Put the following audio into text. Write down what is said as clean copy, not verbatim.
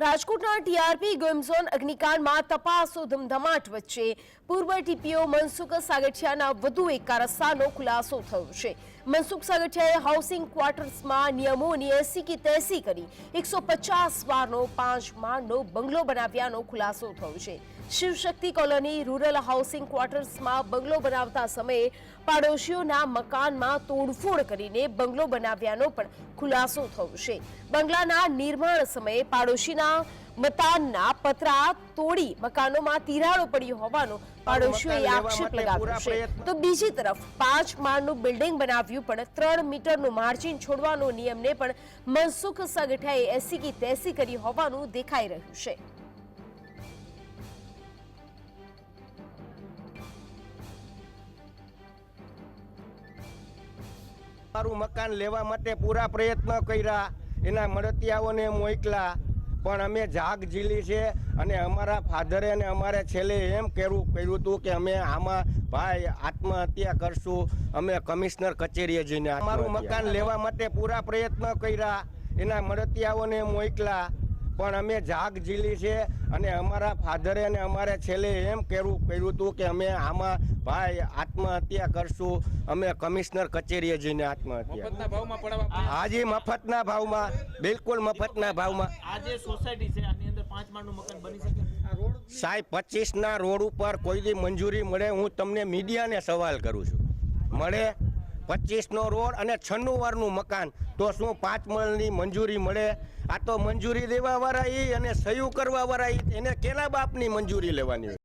રાજકોટના TRP game zone અગ્નિકાંડમાં તપાસો ધમધમાટ વચ્ચે પૂર્વ ટીપીઓ મનસુખ સાગઠિયાના વધુ એક કારસ્તાનો ખુલાસો થયો છે। મનસુખ સાગઠિયાએ હાઉસિંગ ક્વાર્ટર્સમાં નિયમોની 80 કી 83 કરી 150 વારનો 5 માળનો બંગલો બનાવ્યાનો ખુલાસો થયો છે। શિવશક્તિ કોલોની રૂરલ હાઉસિંગ ક્વાર્ટર્સમાં બંગલો બનાવતા સમયે પાડોશીઓના મકાનમાં તોડફોડ કરીને બંગલો બનાવ્યાનો પણ ખુલાસો થયો છે। બંગલાના નિર્માણ સમયે પાડોશીના મકાનના પતરા તોડી મકાનોમાં તિરાડો પડી હોવાનો પાડોશીઓએ આક્ષેપ લગાવ્યો છે। તો બીજી તરફ 5 માળનું બિલ્ડિંગ બનાવ્યું પણ 3 મીટરનું માર્જિન છોડવાનો નિયમને પણ મનસુખ સાગઠિયાએ 80 કી 83 કરી હોવાનું દેખાઈ રહ્યું છે। મારું મકાન લેવા માટે પૂરા પ્રયત્ન કર્યા, એના મળતિયાઓને મોકલા, પણ અમે જાગ ઝીલી છે અને અમારા ફાધરે અને અમારે છેલ્લે એમ કર્યું હતું કે અમે આમાં ભાઈ આત્મહત્યા કરશું, અમે કમિશનર કચેરીએ જઈને અમારું મકાન લેવા માટે પૂરા પ્રયત્ન કર્યા, એના મળતિયાઓને મોકલા, પણ અમે જાગ ઝીલી છે અને અમારા ફાધરે અને અમારે છેલ્લે એમ કર્યું હતું કે અમે આમાં ભાઈ આત્મહત્યા કરશું, અમે કમિશનર કચેરીએ જઈને આત્મહત્યા હાજી મફતના ભાવમાં, બિલકુલ મફતના ભાવમાં। આજે સોસાયટી છે આની અંદર 5 માળનું મકાન બની શકે સાહેબ 25ના રોડ ઉપર કોઈ દી મંજૂરી મળે? હું તમને મીડિયાને સવાલ કરું છું, મળે 25નો રોડ અને 96 વારનું મકાન, તો શું 5 માળની મંજૂરી મળે? આ તો મંજૂરી દેવા વાળા અને સહી કરવા વાળા, એને કેના બાપની મંજૂરી લેવાની?